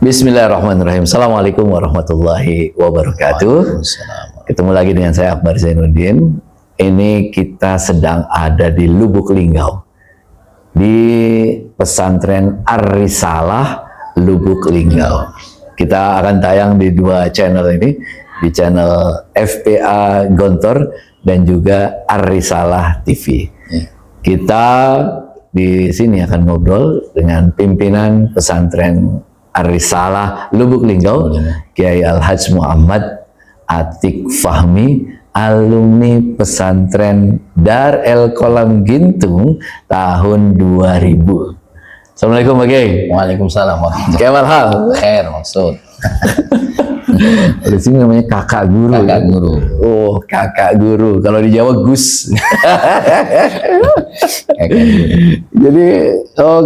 Bismillahirrahmanirrahim. Assalamualaikum warahmatullahi wabarakatuh. Ketemu lagi dengan saya Akbar Zainuddin. Ini kita sedang ada di Lubuk Linggau, di pesantren Ar-Risalah Lubuk Linggau. Kita akan tayang di dua channel ini, di channel FPA Gontor dan juga Ar-Risalah TV. Kita di sini akan ngobrol dengan pimpinan pesantren Ar-Risalah Lubuk Linggau, Kiai Al-Hajj Muhammad Atik Fahmi, alumni pesantren Dar El Kolam Gintung tahun 2000. Assalamualaikum Pak Kiai. Waalaikumsalam warahmatullahi Kayak hal. Khair maksud. Di sini namanya kakak guru. Kakak guru. Oh, kakak guru. Kalau di Jawa Gus. Jadi,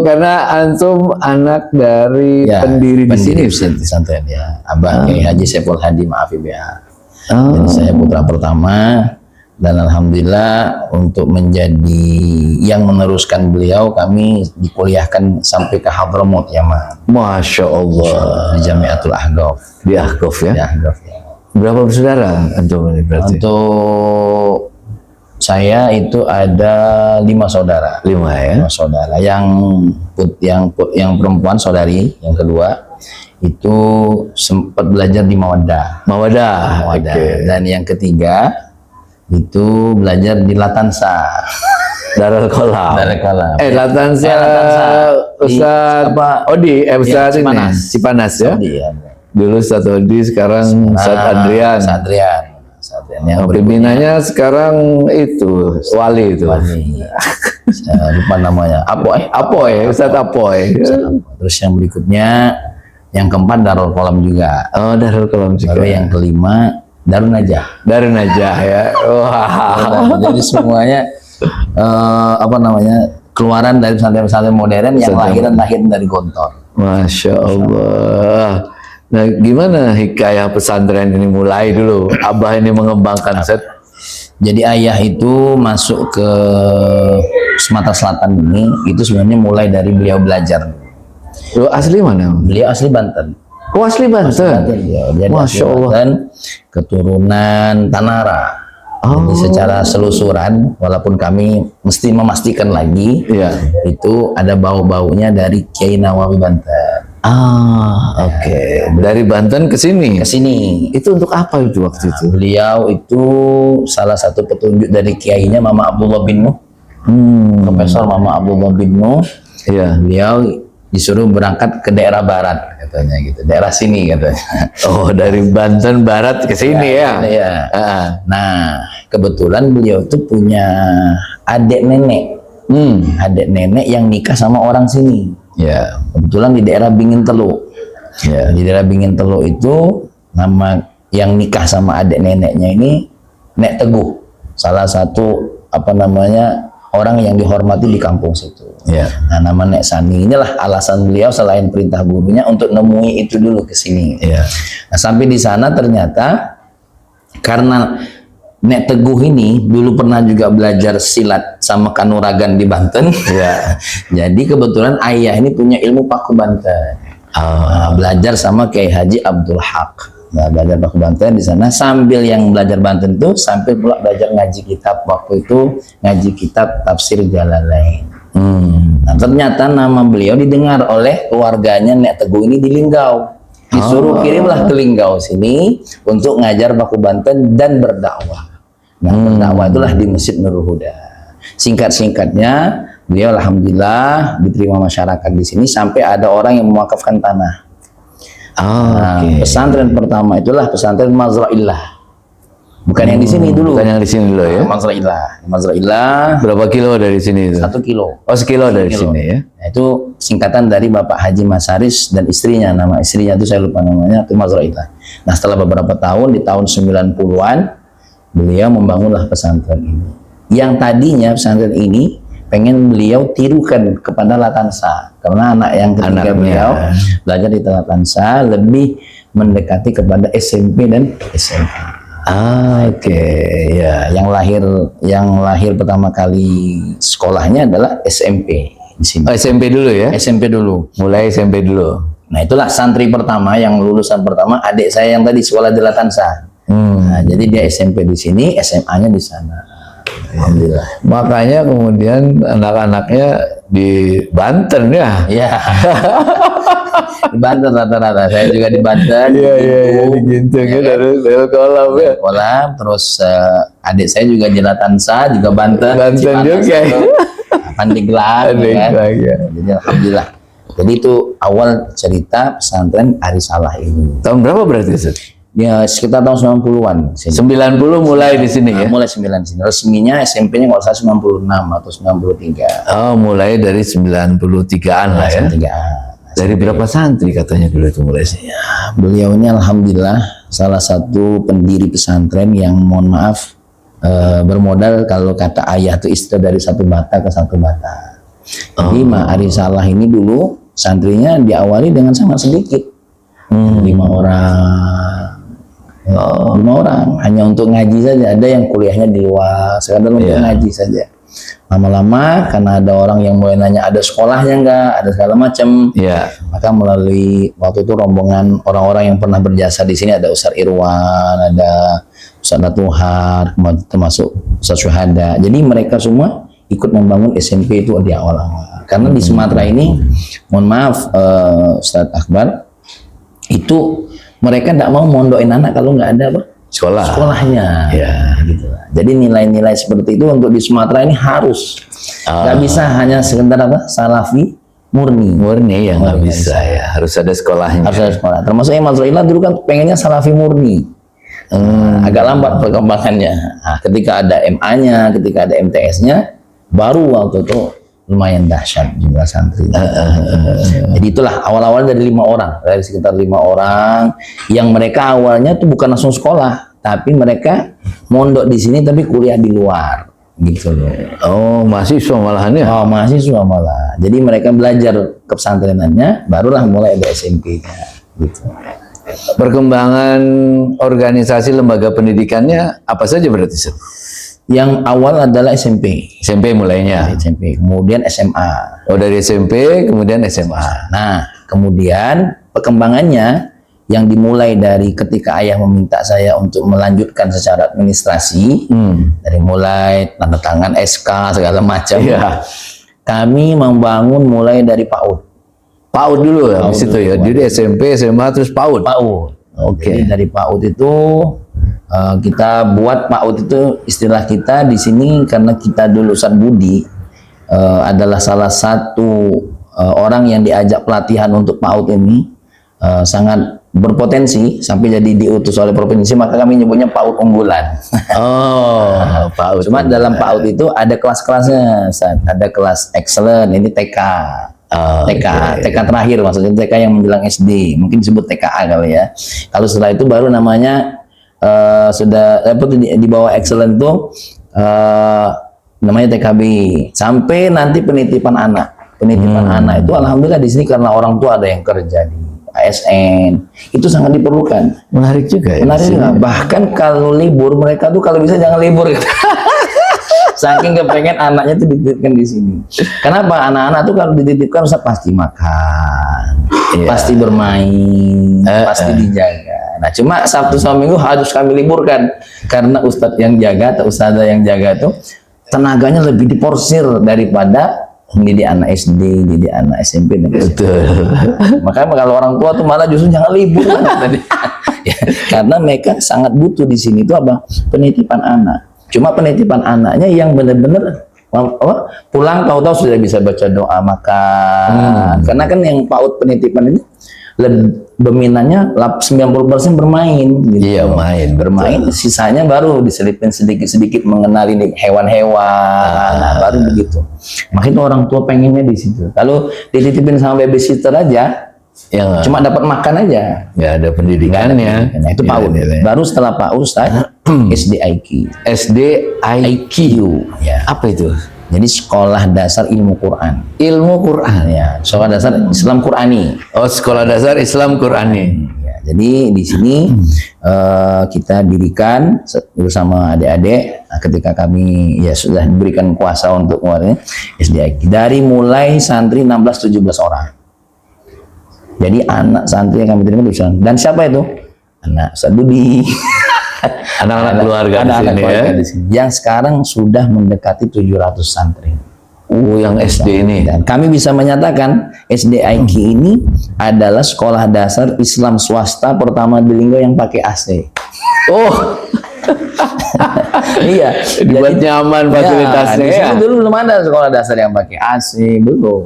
karena antum anak dari pendiri di sini. Pesantren ya. Abah Kiai Haji Saiful Hadi Maafib ya. Jadi saya putra pertama dan alhamdulillah untuk menjadi yang meneruskan beliau kami dikuliahkan sampai ke Hadramaut Yaman. Masya Allah. Di Jamiatul Ahqaf. Di Ahqaf ya. Di Ahqaf ya. Berapa bersaudara antum ini berarti? Untuk saya itu ada 5 saudara. 5 ya. 5 saudara. Yang perempuan saudari yang kedua itu sempat belajar di Mawaddah. Mawaddah. Okay. Dan yang ketiga itu belajar di Latansa. Darul Kolam. Darul Kolam. Latansa. Ustaz Odi, Ustaz Cipanas ya. Odi, ya. Dulu Ustaz Odi, sekarang Ustaz Adrian. Yang pimpinannya sekarang itu Wali itu. Saya lupa namanya. Apoy, Ustaz Apoy. Terus yang berikutnya, yang keempat Darul Kolam juga. Oh, Darul Kolam juga. Lalu yang kelima Darun Najah. Darun Najah ya. Wow. Jadi semuanya keluaran dari pesantren-pesantren modern yang lahir dari Gontor. Masya Allah. Nah, gimana hikayah pesantren ini mulai dulu? Abah ini mengembangkan set. Jadi ayah itu masuk ke Sumatera Selatan ini, itu sebenarnya mulai dari beliau belajar. Lu asli mana? Beliau asli Banten. Oh, asli Banten. Masya Allah. Dan keturunan Tanara. Jadi secara selusuran, walaupun kami mesti memastikan lagi, itu ada bau-baunya dari Kiai Nawawi Banten. Oke. Dari Banten ke sini. Ke sini. Itu untuk apa itu waktu itu? Beliau itu salah satu petunjuk dari kiainya Mama Abdullah bin Nuh. Profesor Mama Abdullah bin Nuh. Iya. Beliau disuruh berangkat ke daerah barat katanya gitu. Daerah sini katanya. Oh, dari Banten barat ke sini ya. Iya. Nah, kebetulan beliau itu punya adik nenek. Adik nenek yang nikah sama orang sini. Ya, kebetulan di daerah Bingin Teluk. Ya. Di daerah Bingin Teluk itu nama yang nikah sama adik neneknya ini Nek Teguh. Salah satu orang yang dihormati di kampung situ. Ya. Nah, nama Nek Sani inilah alasan beliau selain perintah gurunya untuk nemui itu dulu ke sini. Ya. Nah, sampai di sana ternyata karena Nek Teguh ini dulu pernah juga belajar silat sama Kanuragan di Banten. Ya. Jadi kebetulan ayah ini punya ilmu paku Banten. Belajar sama Kiai Haji Abdul Haq. Nah, belajar paku Banten di sana sambil yang belajar Banten itu sambil pula belajar ngaji kitab. Waktu itu ngaji kitab Tafsir Jalalain. Nah, ternyata nama beliau didengar oleh keluarganya Nek Teguh ini di Linggau. Disuruh kirimlah ke Linggau sini untuk ngajar paku Banten dan berdakwah. Nah, berdakwah itulah di Masjid Nurul Huda. Singkat-singkatnya, beliau alhamdulillah diterima masyarakat di sini sampai ada orang yang mewakafkan tanah. Pesantren pertama itulah pesantren Mazra'illah. Bukan yang di sini dulu. Bukan yang di sini dulu ya. Mazra'illah. Berapa kilo dari sini itu? 1 kilo. Oh, 1 kilo dari sini ya. Nah, itu singkatan dari Bapak Haji Masaris dan istrinya. Nama istrinya itu saya lupa namanya, itu Mazra'illah. Nah, setelah beberapa tahun di tahun 90-an beliau membangunlah pesantren ini. Yang tadinya pesantren ini pengen beliau tirukan kepada Latansa, karena anak yang ketiga beliau belajar di Latansa lebih mendekati kepada SMP dan SMP. Ya. Yang lahir pertama kali sekolahnya adalah SMP di sini. SMP dulu ya? SMP dulu. Mulai SMP dulu. Nah itulah santri pertama yang lulusan pertama, adik saya yang tadi sekolah di Latansa. Nah, jadi dia SMP di sini, SMA-nya di sana. Alhamdulillah. Makanya kemudian anak-anaknya di Banten ya. Iya. Di Banten rata-rata. Saya juga di Banten. Iya, di Gintung ya, dari kolam ya. Kolam, terus adik saya juga di Latansa, juga Banten. Banten Cipanas, juga. Pandeglang, kan. Ya. Jadi alhamdulillah. Jadi itu awal cerita pesantren Arisalah ini. Tahun berapa berarti, Ustaz? Ya sekitar tahun 90-an. 90 mulai di sini ya? Mulai 9 sini. Resminya SMP-nya kalau saya 96 atau 93. Oh, mulai dari 93-an lah ya. 93. Dari berapa santri katanya dulu itu mulai sih? Beliau ini alhamdulillah salah satu pendiri pesantren yang mohon maaf bermodal kalau kata ayah itu istilah dari satu bata ke satu bata. Jadi Arisalah ini dulu santrinya diawali dengan sangat sedikit. 5 orang. 5 orang hanya untuk ngaji saja. Ada yang kuliahnya di luar, sekadar untuk ngaji saja. Lama-lama karena ada orang yang mulai nanya ada sekolahnya enggak, ada segala macam. Maka melalui waktu itu rombongan orang-orang yang pernah berjasa di sini, ada Ustaz Irwan, ada Ustaz Latuhar, termasuk Ustaz Syuhada. Jadi mereka semua ikut membangun SMP itu di awal-awal. Karena di Sumatera ini, mohon maaf Ustaz Akbar, itu mereka tidak mau mondokin anak kalau nggak ada apa? Sekolahnya. Gitu. Jadi nilai-nilai seperti itu untuk di Sumatera ini harus. Nggak bisa hanya sekedar apa? Salafi murni. Murni ya nggak bisa ya. Harus ada sekolahnya. Harus ada sekolah. Termasuk Imam Zoila dulu kan pengennya Salafi murni. Agak lambat perkembangannya. Nah, ketika ada MA-nya, ketika ada MTS-nya, baru waktu itu lumayan dahsyat jumlah santri. Jadi itulah awal-awal dari 5 orang, dari sekitar 5 orang yang mereka awalnya tuh bukan langsung sekolah, tapi mereka mondok di sini tapi kuliah di luar, gitu loh. Oh, mahasiswa malahan ya? Oh, mahasiswa malah. Jadi mereka belajar ke pesantrenannya, barulah mulai ada SMP-nya, gitu. Perkembangan organisasi lembaga pendidikannya apa saja berarti, Sir? Yang awal adalah SMP. SMP mulainya. SMP, kemudian SMA. Oh, dari SMP kemudian SMA. Nah, kemudian perkembangannya yang dimulai dari ketika ayah meminta saya untuk melanjutkan secara administrasi, dari mulai tanda tangan SK segala macam. Kami membangun mulai dari PAUD. PAUD dulu ya, di situ ya. Jadi SMP, SMA terus PAUD. PAUD. Jadi dari PAUD itu kita buat PAUD itu istilah kita di sini karena kita dulu Ustaz Budi adalah salah satu orang yang diajak pelatihan untuk PAUD ini, sangat berpotensi sampai jadi diutus oleh provinsi, maka kami nyebutnya PAUD unggulan. PAUD. Cuma dalam PAUD itu ada kelas-kelasnya, ada kelas excellent, ini TK. TK terakhir, maksudnya TK yang menjelang SD, mungkin disebut TKA kali ya. Kalau setelah itu baru namanya sudah di bawah excellent itu namanya TKB, sampai nanti penitipan anak. Penitipan anak itu alhamdulillah di sini karena orang tua ada yang kerja di ASN, itu sangat diperlukan. Menarik juga ya. Menarik juga. Bahkan kalau libur mereka tuh kalau bisa jangan libur. Saking kepengen anaknya tuh dititipkan di sini. Kenapa? Anak-anak tuh kalau dititipkan Ustaz pasti makan, pasti bermain, pasti dijaga. Nah, cuma Sabtu sama Minggu harus kami liburkan karena Ustadz yang jaga atau Ustazah yang jaga tuh tenaganya lebih diporsir daripada mendidik anak SD, didik anak SMP dan betul. Makanya kalau orang tua tuh malah justru jangan libur tadi. Karena mereka sangat butuh di sini itu apa? Penitipan anak. Cuma penitipan anaknya yang benar-benar pulang tahu-tahu sudah bisa baca doa, makan. Karena kan yang PAUD penitipan ini dominannya 90% bermain gitu. Iya, bermain, sisanya baru diselipin sedikit-sedikit mengenali hewan-hewan. Nah, baru begitu. Makanya orang tua pengennya di situ. Kalau dititipin sama babysitter aja, cuma dapat makan aja, nggak ada pendidikannya. Nah, itu PAUD. Baru setelah PAUD SDIQ. SDIQ. Ya. Apa itu? Jadi sekolah dasar ilmu Quran. Ilmu Quran ya. Sekolah dasar Islam Qurani. Oh, sekolah dasar Islam Qurani. Ya, jadi di sini kita dirikan bersama adik-adik. Nah, ketika kami ya sudah diberikan kuasa untuk mulai SDIQ. Dari mulai santri 16-17 orang. Jadi anak santri yang kami terima di pesantren. Dan siapa itu? Anak Ustaz Budi. Anak-anak keluarga di Anak-anak sini keluarga ya. di sini. Yang sekarang sudah mendekati 700 santri. Yang SD ini. Dan kami bisa menyatakan SDIQ ini adalah sekolah dasar Islam swasta pertama di Linggo yang pakai AC. Oh, Iya, dibuat nyaman fasilitasnya di ya. sini dulu belum ada sekolah dasar yang pakai AC, belum.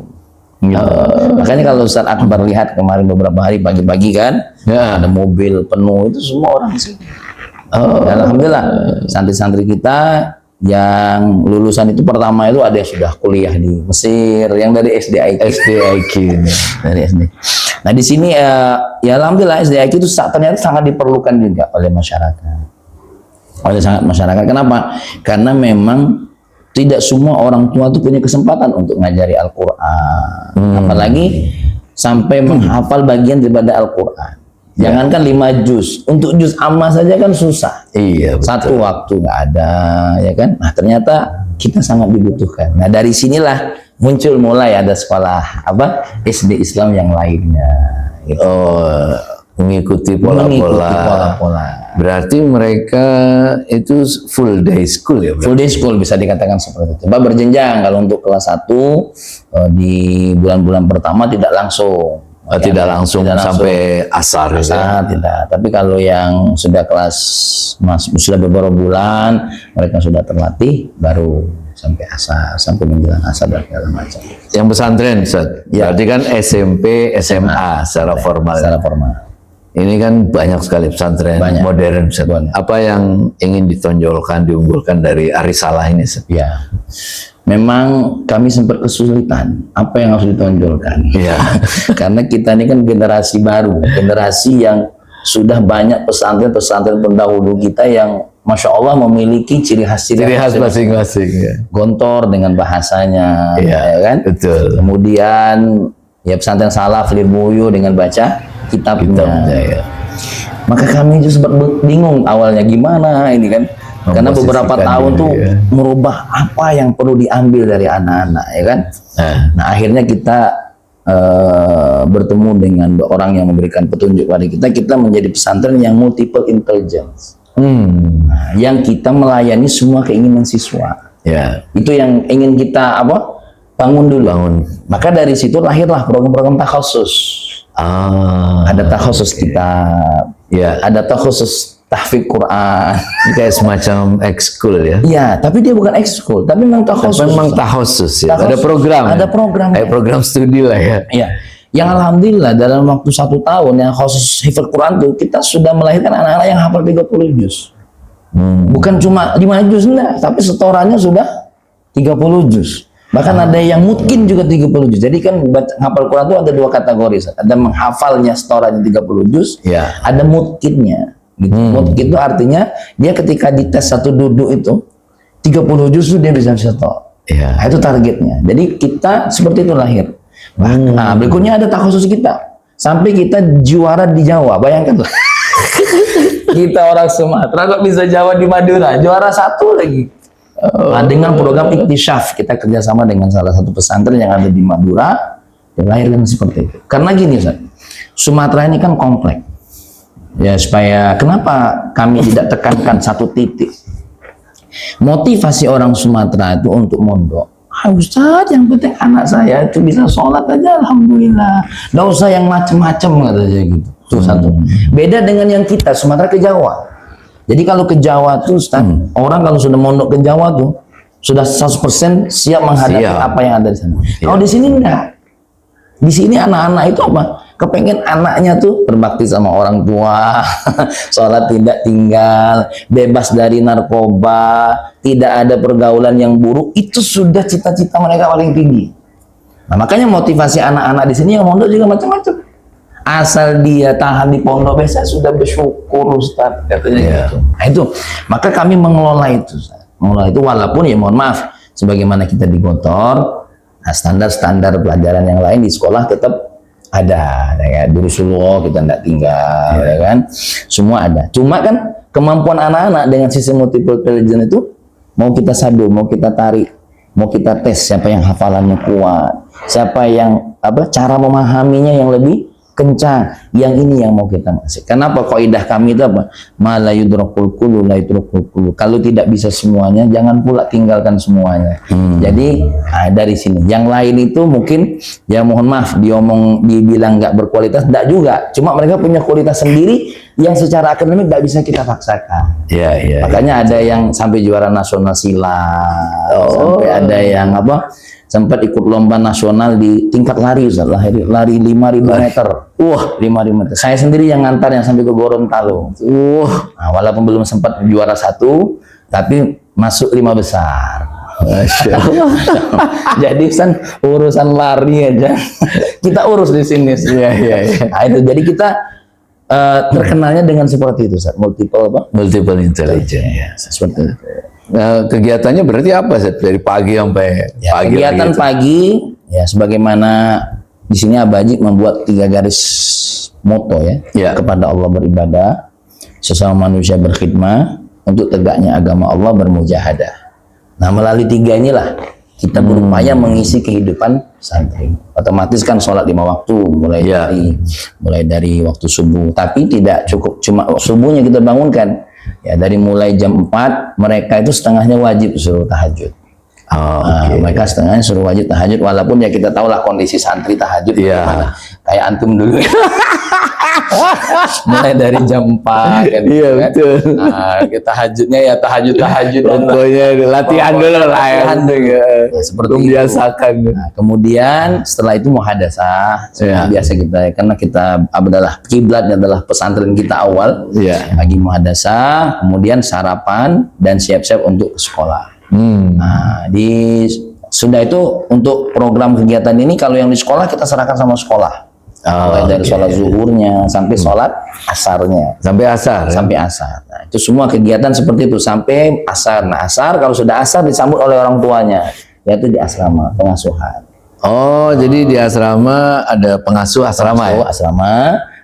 Makanya kalau Ustaz Akbar lihat kemarin beberapa hari pagi-pagi kan, Ya. ada mobil penuh, itu semua orang sih. Dan alhamdulillah santri-santri kita yang lulusan itu pertama itu ada yang sudah kuliah di Mesir, yang dari SDIQ. SDIQ ini. Dari SD. Nah di sini ya alhamdulillah SDIQ itu ternyata sangat diperlukan juga oleh masyarakat. Oleh sangat masyarakat. Kenapa? Karena memang tidak semua orang tua itu punya kesempatan untuk ngajari Al-Quran. Apalagi sampai menghafal bagian daripada Al-Quran. Jangankan 5 juz, untuk juz amma saja kan susah. Iya, betul. Satu waktu nggak ada, ya kan? Nah ternyata kita sangat dibutuhkan. Nah dari sinilah muncul mulai ada sekolah SD Islam yang lainnya. Gitu. Oh, mengikuti Mengikuti pola-pola. pola-pola. Berarti mereka itu full day school ya, Bro? Full day school bisa dikatakan seperti itu. Berjenjang. Kalau untuk kelas 1 di bulan-bulan pertama tidak langsung. Tidak langsung sampai asar, gitu ya? Tidak. Tapi kalau yang sudah kelas sudah beberapa bulan, mereka sudah terlatih, baru sampai asar, sampai menjelang asar dan segala macam. Yang pesantren, Ustaz. Ya. Berarti kan SMP, SMA secara formal. Secara formal. Ini kan banyak sekali pesantren Banyak. modern, Ustaz. Apa yang ingin ditonjolkan, diunggulkan dari Arisalah ini, Ustaz? Ya. Memang kami sempat kesulitan apa yang harus ditonjolkan. Iya. Karena kita ini kan generasi baru, generasi yang sudah banyak pesantren-pesantren pendahulu kita yang Masya Allah memiliki ciri khas masing-masing. Ya. gontor dengan bahasanya, Iya, ya kan? betul. Kemudian ya pesantren salaf Lirboyo dengan baca kitabnya. Ya. Maka kami juga sempat bingung awalnya gimana ini kan. Karena beberapa tahun tuh ya. merubah apa yang perlu diambil dari anak-anak, ya kan? Nah akhirnya kita bertemu dengan orang yang memberikan petunjuk pada kita menjadi pesantren yang multiple intelligence. Nah, yang kita melayani semua keinginan siswa. Ya. Itu yang ingin kita bangun dulu. Maka dari situ lahirlah program-program takhusus. Ada takhusus kitab, Ya. ada takhusus tahfiz Quran. Kayak semacam ekskul ya. Iya, tapi dia bukan ekskul, tapi memang takhusus. Memang takhusus ya. Takhusus. Ada program. Ada program. Kayak program studi lah ya. Iya. Yang alhamdulillah dalam waktu 1 tahun yang khusus hafal Quran itu kita sudah melahirkan anak-anak yang hafal 30 juz. Bukan cuma 5 juz enggak, tapi setorannya sudah 30 juz. Bahkan ada yang mungkin juga 30 juz. Jadi kan hafal Quran itu ada 2 kategori. Ada menghafalnya setorannya 30 juz, Ya. ada mutkinnya. Gitu. Mutkin itu artinya dia ketika dites satu duduk itu 30 juz dia bisa setor. Ya. Nah, itu targetnya. Jadi kita seperti itu lahir. Nah, berikutnya ada takhusus kita. Sampai kita juara di Jawa, bayangkanlah. Kita orang Sumatera kok bisa Jawa di Madura, juara 1 lagi. Nah, dengan program Iktisyaf kita kerjasama dengan salah satu pesantren yang ada di Madura, dilahirkan seperti itu. Karena gini, Ustaz, Sumatera ini kan kompleks. Ya, supaya kenapa kami tidak tekankan satu titik. Motivasi orang Sumatera itu untuk mondok. Ustaz, yang penting anak saya itu bisa sholat aja, alhamdulillah. Nggak usah yang macem-macem katanya gitu. Itu satu. Beda dengan yang kita Sumatera ke Jawa. Jadi kalau ke Jawa tuh, Ustaz, orang kalau sudah mondok ke Jawa tuh sudah 100% siap menghadapi apa yang ada di sana. Kalau di sini enggak. Di sini anak-anak itu apa? Kepengen anaknya tuh berbakti sama orang tua, sholat tidak tinggal, bebas dari narkoba, tidak ada pergaulan yang buruk. Itu sudah cita-cita mereka paling tinggi. Nah, makanya motivasi anak-anak di sini yang mondok juga macam-macam. Asal dia tahan di pondok biasa sudah bersyukur, Ustaz, katanya gitu. Nah, itu. Maka kami mengelola itu, Ustaz. Mengelola itu walaupun ya mohon maaf, sebagaimana kita di Gontor, nah, standar-standar pelajaran yang lain di sekolah tetap ada, ya, Durusulullah kita tidak tinggal, ya kan, semua ada. Cuma kan kemampuan anak-anak dengan sistem multiple intelligence itu mau kita sadu, mau kita tarik, mau kita tes siapa yang hafalannya kuat, siapa yang cara memahaminya yang lebih kencang. Yang ini yang mau kita masih. Kenapa kaidah kami itu apa? Ma la yudrakul kullu la yudrakul kullu. Kalau tidak bisa semuanya, jangan pula tinggalkan semuanya. Jadi dari sini. Yang lain itu mungkin ya mohon maaf dibilang nggak berkualitas, enggak juga. Cuma mereka punya kualitas sendiri yang secara akademik tidak bisa kita paksakan. Makanya ada yang sampai juara nasional silat, sampai ada yang sempat ikut lomba nasional di tingkat lari, Ustaz, lari 5.000 meter. Wah, 5.000 meter. Saya sendiri yang ngantar yang sampai ke Gorontalo. Nah, walaupun belum sempat juara 1, tapi masuk 5 besar. Jadi urusan lari aja kita urus di sini. Nah, itu jadi kita terkenalnya dengan seperti itu, Ustaz. Multiple intelligence. Seperti itu. Kegiatannya berarti apa, Zat? Dari pagi sampai pagi? Kegiatan pagi, ya sebagaimana di sini Abajik membuat 3 garis moto kepada Allah beribadah, sesama manusia berkhidmat, untuk tegaknya agama Allah bermujahadah. Nah, melalui 3 inilah kita berupaya mengisi kehidupan santri. Otomatis kan sholat 5 waktu, mulai dari waktu subuh. Tapi tidak cukup cuma subuhnya kita bangunkan. Ya, dari mulai jam 4 mereka itu setengahnya wajib suruh tahajud. Mereka setengahnya suruh wajib tahajud, walaupun ya kita tahulah kondisi santri tahajud gimana. Kayak antum dulu. Mulai dari jam 4 kan. Iya, betul. Nah, kita tahajudnya ya tahajud. Pokoknya latihan dulu lah ya. Seperti membiasakan. Nah, kemudian setelah itu muhadasah. Biasa kita, karena kita adalah kiblatnya adalah pesantren kita awal. Lagi muhadasah, kemudian sarapan dan siap-siap untuk sekolah. Nah, sudah itu untuk program kegiatan ini, kalau yang di sekolah kita serahkan sama sekolah. Mulai dari sholat zuhurnya sampai sholat asarnya. Sampai asar. Nah, itu semua kegiatan seperti itu sampai asar. Nah, asar kalau sudah asar disambut oleh orang tuanya, yaitu di asrama pengasuhan. Jadi di asrama ada pengasuh asrama.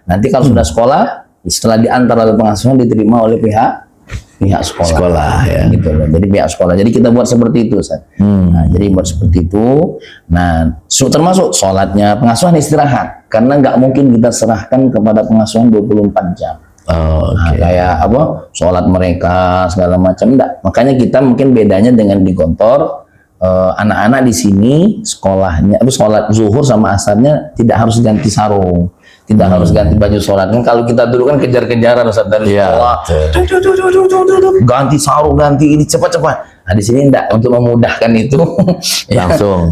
Nanti kalau sudah sekolah, setelah diantar oleh pengasuhan diterima oleh pihak sekolah ya. Gitu loh. Jadi pihak sekolah. Jadi kita buat seperti itu, Ustaz. Nah, jadi buat seperti itu. Nah, termasuk sholatnya pengasuhan istirahat, karena nggak mungkin kita serahkan kepada pengasuhan 24 jam. Nah, kayak sholat mereka segala macam, enggak. Makanya kita mungkin bedanya dengan di Gontor, anak-anak di sini sekolahnya sholat zuhur sama asarnya tidak harus ganti sarung. Tidak harus ganti baju sholat. Kan kalau kita dulu kan kejar-kejaran, Ustaz, dari sekolah. Ganti sarung, ganti ini cepat-cepat. Nah, di sini enggak, untuk memudahkan itu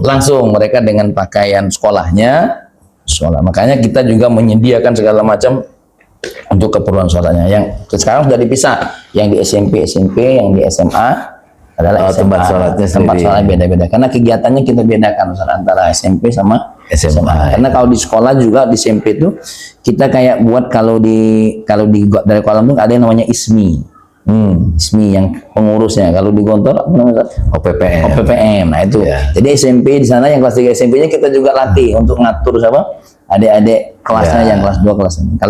langsung mereka dengan pakaian sekolahnya sholat. Makanya kita juga menyediakan segala macam untuk keperluan sholatnya. Yang sekarang sudah dipisah, yang di SMP, yang di SMA adalah tempat sholatnya beda-beda, karena kegiatannya kita bedakan, Ustaz, antara SMP sama SMA. Karena kalau di sekolah juga di SMP itu kita kayak buat kalau di dari kolam itu ada yang namanya ISMI. ISMI yang pengurusnya. Kalau di Gontor apa namanya? OPPM. Nah, itu. Jadi SMP di sana yang kelas 3 SMP-nya kita juga latih untuk ngatur adik-adik kelasnya yang kelas 2, kelas 1.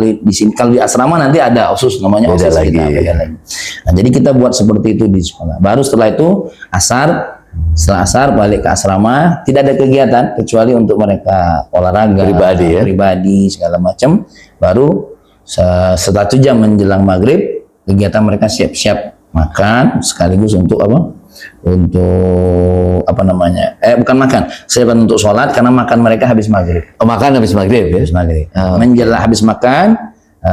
Kalau di asrama nanti ada OSIS, namanya OSIS kita beda lagi. Nah, jadi kita buat seperti itu di sekolah. Baru setelah itu setelah asar balik ke asrama, tidak ada kegiatan kecuali untuk mereka olahraga pribadi segala macam. Baru setelah 1 jam menjelang maghrib, kegiatan mereka siap-siap makan sekaligus untuk bukan makan, siapkan untuk sholat, karena makan mereka habis maghrib. Makan habis maghrib ya? Habis maghrib. Menjelang habis makan,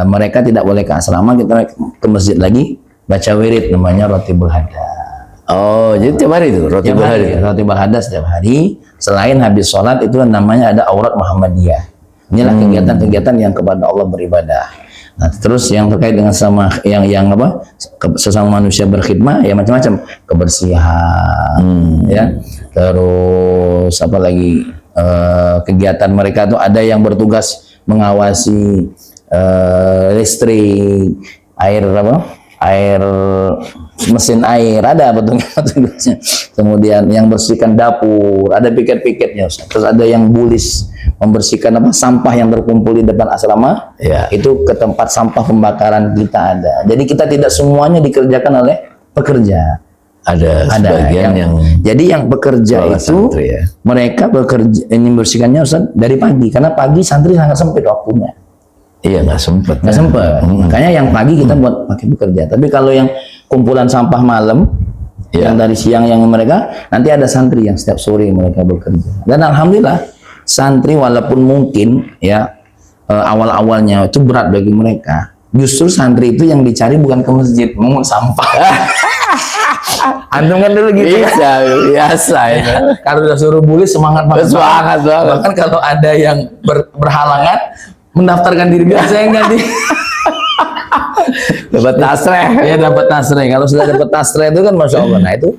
mereka tidak boleh ke asrama, kita ke masjid lagi, baca wirid namanya Rotibul Hadas. Jadi tiap hari itu Rotibul Hadas setiap hari. Selain habis sholat itu namanya ada aurat Muhammadiyah. Inilah kegiatan-kegiatan yang kepada Allah beribadah. Nah, terus yang terkait dengan sesama manusia berkhidmat, ya macam-macam, kebersihan, ya. Terus apa lagi, kegiatan mereka tuh ada yang bertugas mengawasi listrik, mesin air, ada petugasnya. Kemudian yang bersihkan dapur, ada piket-piketnya. Terus ada yang bulis, membersihkan sampah yang terkumpul di depan asrama. Itu ke tempat sampah pembakaran kita ada. Jadi kita tidak semuanya dikerjakan oleh pekerja. Ada sebagian yang jadi yang bekerja itu santri, mereka bekerja ini bersihkannya, Ustaz, dari pagi, karena pagi santri sangat sempit waktunya. Iya, nggak sempet. Nggak sempet. Makanya yang pagi kita buat pakai bekerja. Tapi kalau yang kumpulan sampah malam, yang dari siang yang mereka, nanti ada santri yang setiap sore mereka bekerja. Dan alhamdulillah santri walaupun mungkin ya awal-awalnya itu berat bagi mereka. Justru santri itu yang dicari bukan ke masjid, mengut sampah. Antum kan dulu gitu Biasa itu. Kalau udah suruh bully semangat banget. Semangat banget. Bahkan kalau ada yang berhalangan mendaftarkan diri biasa yang ganti. Dapat tasreh. Ya dapat tasreh. Kalau sudah dapat tasreh itu kan masya Allah. Nah itu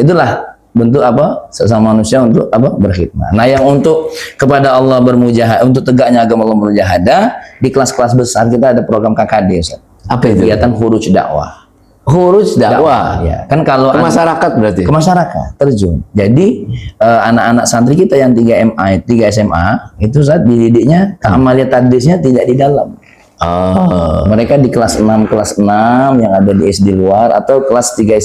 itulah bentuk apa sesama manusia untuk apa berkhidmat. Nah yang untuk kepada Allah bermujahadah, untuk tegaknya agama Allah bermujahadah di kelas-kelas besar kita ada program KKD. Ustaz. Apa itu? Kegiatan Khuruj Dakwah. Khuruj dakwah. Ya kan kalau Ke masyarakat berarti. ke masyarakat terjun. Jadi anak-anak santri kita yang 3 MA, 3 SMA itu saat dididiknya amaliyat tadrisnya tidak di dalam. Mereka di kelas 6 yang ada di SD luar atau kelas 3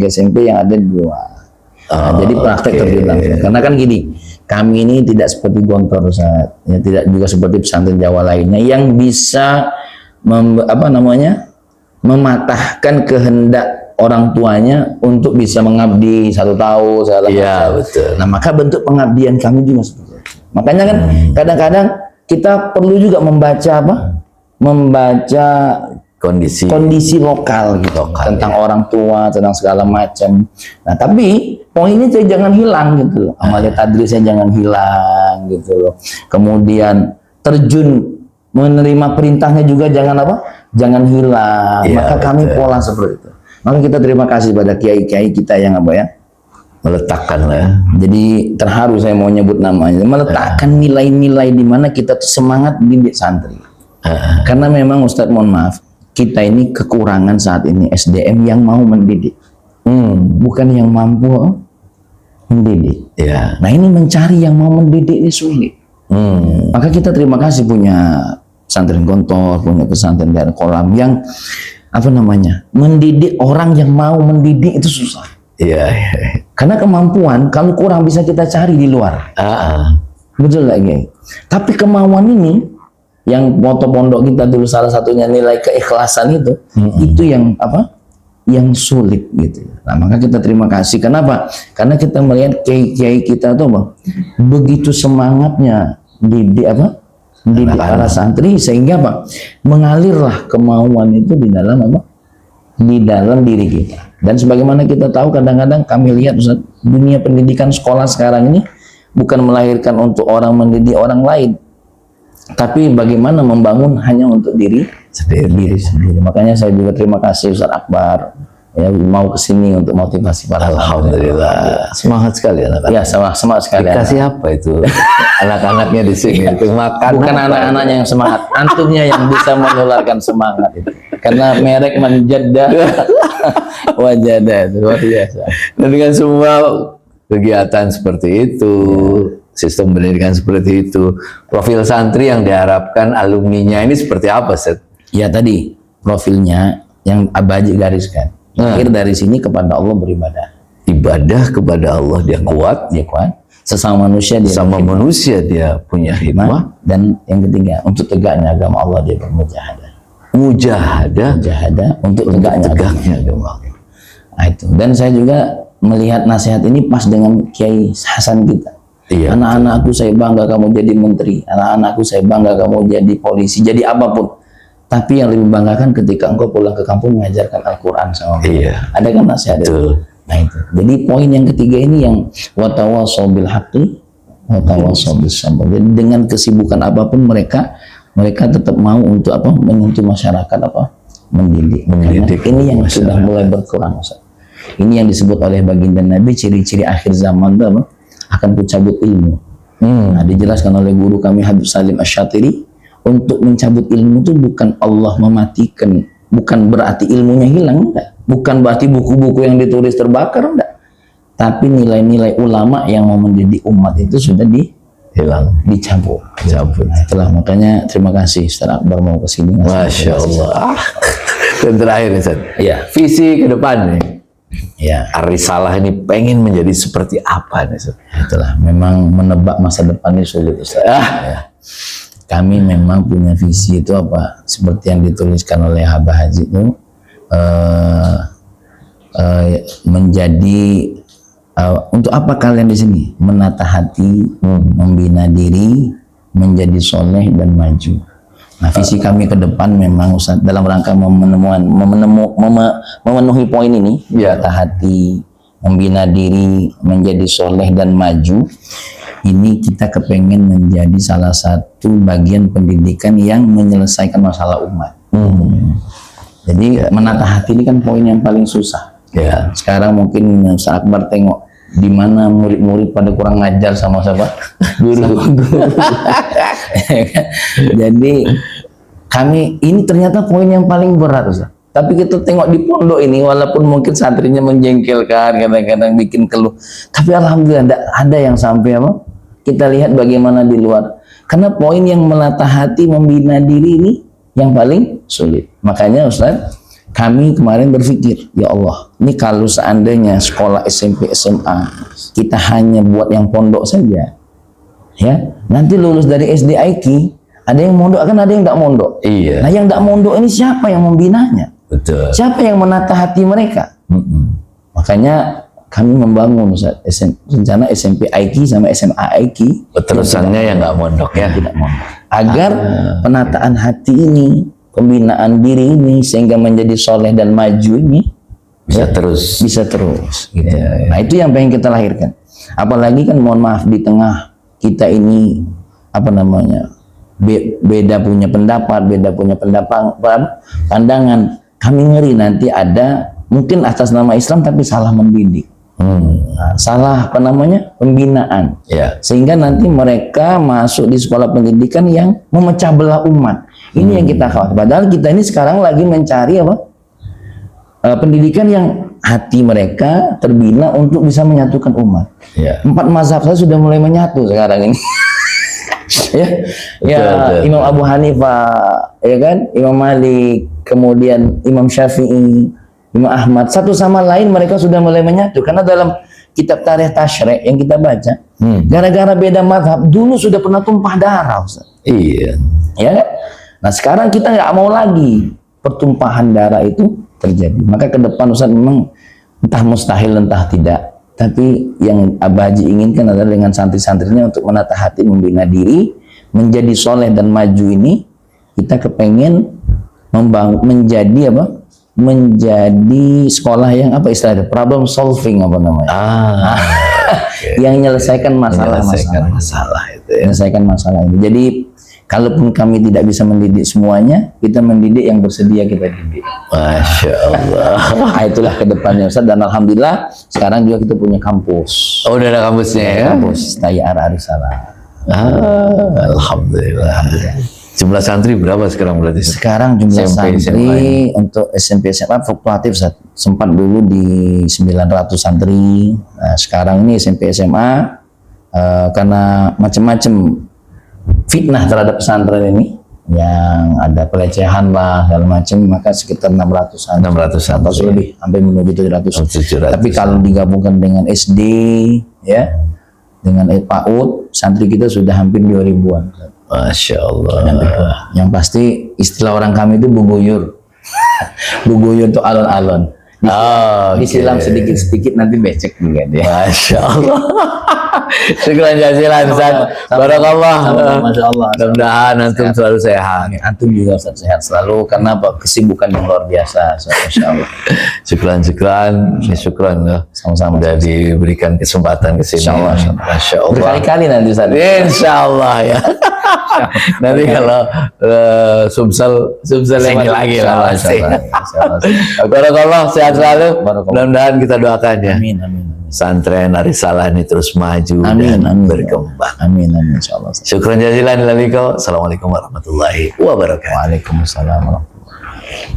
SMP yang ada di luar. Nah, jadi praktek terjun langsung. Karena kan gini, kami ini tidak seperti Gontor Ustaz, ya, tidak juga seperti pesantren Jawa lainnya yang bisa mematahkan kehendak orang tuanya untuk bisa mengabdi 1 tahun, segala Iya, macam. betul. Nah, maka bentuk pengabdian kami juga seperti itu. Makanya kan kadang-kadang kita perlu juga membaca kondisi lokal gitu, tentang orang tua, tentang segala macam. Nah, tapi poinnya jangan hilang gitu loh. Amaliyat tadrisnya jangan hilang gitu loh. Kemudian terjun menerima perintahnya juga jangan hilang. Ya, maka kami pola seperti itu. Maka kita terima kasih pada kiai-kiai kita yang meletakkan lah ya. Jadi terharu saya mau nyebut namanya, meletakkan nilai-nilai di mana kita tuh semangat didik santri. Karena memang Ustadz mohon maaf, kita ini kekurangan saat ini SDM yang mau mendidik, bukan yang mampu mendidik. Ya. Nah ini mencari yang mau mendidik ini sulit. Maka kita terima kasih punya pesantren Gontor, punya pesantren daerah Kolam yang mendidik orang yang mau mendidik itu susah. Iya. Karena kemampuan kalau kurang bisa kita cari di luar. Betul lagi. Tapi kemauan ini yang moto pondok kita dulu salah satunya nilai keikhlasan itu yang yang sulit gitu. Nah, maka kita terima kasih. Kenapa? Karena kita melihat kiai-kiai kita tuh begitu semangatnya didik para santri sehingga mengalirlah kemauan itu di dalam diri kita. Dan sebagaimana kita tahu kadang-kadang kami lihat Ustaz, dunia pendidikan sekolah sekarang ini bukan melahirkan untuk orang mendidik orang lain, tapi bagaimana membangun hanya untuk diri sendiri. Makanya saya juga terima kasih Ustaz Akbar ya mau kesini untuk motivasi para Alhamdulillah. Semangat sekali anak-anak. Ya, semangat sekali. Dikasih apa itu? Anak-anaknya di sini itu makan. Bukan anak-anaknya yang semangat, antumnya yang bisa menularkan semangat itu. Karena merek menjadah wajadah itu luar biasa. Dan dengan semua kegiatan seperti itu, sistem pendidikan seperti itu, profil santri yang diharapkan alumninya ini seperti apa, Set? Ya tadi profilnya yang Abaji gariskan. Akhir dari sini kepada Allah beribadah. Ibadah kepada Allah dia kuat, Sesama manusia dia manusia dia punya hikmah. Dan yang ketiga untuk tegaknya agama Allah dia bermujahadah. Mujahadah untuk tegaknya agama Allah. Nah, itu. Dan saya juga melihat nasihat ini pas dengan Kiai Hasan kita. Iya. Anak-anakku saya bangga kamu jadi menteri, anak-anakku saya bangga kamu jadi polisi, jadi apapun. Tapi yang lebih banggakan ketika engkau pulang ke kampung mengajarkan Al-Quran sama mereka. Iya. Ada kan nasihat itu? Nah itu. Jadi poin yang ketiga ini yang watawasau bil haqqi watawasau bis sabr. Jadi dengan kesibukan apapun mereka tetap mau untuk menyentuh masyarakat mendidik. Ini yang sudah mulai berkurang. Ustaz. Ini yang disebut oleh baginda Nabi ciri-ciri akhir zaman itu akan kucabut ilmu. Nah, dijelaskan oleh guru kami Habib Salim Asy-Syatiri. Untuk mencabut ilmu itu bukan Allah mematikan, bukan berarti ilmunya hilang, enggak. Bukan berarti buku-buku yang ditulis terbakar, enggak. Tapi nilai-nilai ulama yang mau mendidik umat itu sudah dicabut. Nah, itulah makanya terima kasih Ustaz Akbar mau kesini. Masya Allah. Dan terakhir Ustaz, ya. Visi ke depan nih. Ya. Ar-Risalah ini pengen menjadi seperti apa nih Ustaz? Itulah memang menebak masa depan ini sulit Ustaz. kami memang punya visi itu apa? Seperti yang dituliskan oleh Habah Haji itu menjadi untuk apa kalian di sini? Menata hati, membina diri, menjadi soleh dan maju. Nah, visi kami ke depan memang Ustaz, dalam rangka memenuhi poin ini, menata hati, membina diri, menjadi soleh dan maju. Ini kita kepengen menjadi salah satu bagian pendidikan yang menyelesaikan masalah umat. Jadi menata hati ini kan poin yang paling susah. Ya. Sekarang mungkin Ustaz Akbar tengok di mana murid-murid pada kurang ngajar sama siapa? Guru. Jadi kami ini ternyata poin yang paling berat Ustaz. Tapi kita tengok di pondok ini, walaupun mungkin santrinya menjengkelkan, kadang-kadang bikin keluh, tapi alhamdulillah ada yang sampai apa? Kita lihat bagaimana di luar. Karena poin yang menata hati, membina diri ini yang paling sulit. Makanya Ustaz, kami kemarin berpikir, ya Allah, ini kalau seandainya sekolah SMP, SMA, kita hanya buat yang pondok saja, ya, nanti lulus dari SD IQ, ada yang mondok, kan ada yang tidak mondok. Iya. Nah, yang tidak mondok ini siapa yang membinanya? Betul. Siapa yang menata hati mereka? Makanya kami membangun Ustaz, rencana SMP IQ sama SMA IQ. Terusannya yang nggak mondok ya. Tidak mondok. Agar penataan hati ini, pembinaan diri ini, sehingga menjadi soleh dan maju ini Bisa terus. bisa terus. Gitu. Ya. Nah, itu yang pengen kita lahirkan. Apalagi kan mohon maaf di tengah kita ini apa namanya beda punya pendapat, pandangan. Kami ngeri nanti ada mungkin atas nama Islam tapi salah mendidik. Nah, salah apa namanya pembinaan. Ya. Sehingga nanti mereka masuk di sekolah pendidikan yang memecah belah umat. Ini yang kita khawatir. Padahal kita ini sekarang lagi mencari apa? Pendidikan yang hati mereka terbina untuk bisa menyatukan umat. Ya. 4 mazhab saya sudah mulai menyatu sekarang ini. Betul. Imam Abu Hanifah, ya kan? Imam Malik, kemudian Imam Syafi'i, Imam Ahmad, satu sama lain mereka sudah mulai menyatu. Karena dalam kitab tarikh tasyrik yang kita baca, gara-gara beda mazhab dulu sudah pernah tumpah darah, Ustaz. Iya. Ya kan? Nah, sekarang kita nggak mau lagi pertumpahan darah itu terjadi. Maka ke depan Ustaz memang entah mustahil entah tidak, tapi yang Abah Haji inginkan adalah dengan santri-santrinya untuk menata hati, membina diri, menjadi soleh dan maju ini. Kita kepengen menjadi apa? Menjadi sekolah yang apa istilahnya? Problem solving apa namanya? Yang menyelesaikan masalah itu ya. Menyelesaikan masalah ini. Jadi kalaupun kami tidak bisa mendidik semuanya, kita mendidik yang bersedia kita didik. Masya Allah. Nah, itulah kedepannya Ustaz, dan alhamdulillah sekarang juga kita punya kampus. Oh, udah ada kampusnya ya? Kampus Tayyar Arisalah. Alhamdulillah. Jumlah santri berapa sekarang berarti? Sekarang jumlah SMP, santri untuk SMP SMA fluktuatif Ustaz. Sempat dulu di 900 santri. Nah, sekarang ini SMP SMA karena macam-macam fitnah terhadap pesantren ini, yang ada pelecehan lah segala macam, maka sekitar 600-an. 600 atau lebih, sampai menuju 700. Tapi kalau digabungkan dengan SD ya, dengan PAUD, santri kita sudah hampir 2000-an. Masya Allah. Yang pasti istilah orang kami itu buguyur. Buguyur itu alon-alon. Disilam sedikit-sedikit nanti becek juga dia. Masya Allah. Syukran jazilan Ustaz. Barakallah. Masya Allah. Mudah-mudahan antum selalu sehat. Antum juga Ustaz sehat selalu, karena apa? Kesibukan yang luar biasa. Masya Allah. Syukran ya. Sama-sama. Sudah diberikan kesempatan ke sini. Masya Allah. Berkali-kali nanti Ustaz. Insya Allah ya. Nanti kalau Sumsel ini lagi lah pasti. Barakallah, sehat selalu. Mudah-mudahan kita doakan ya. Amin. Santren Arisalah ini terus maju dan berkembang. Amin. Insyaallah. Syukran jazilan. Assalamualaikum warahmatullahi wabarakatuh. Waalaikumsalam warahmatullahi wabarakatuh.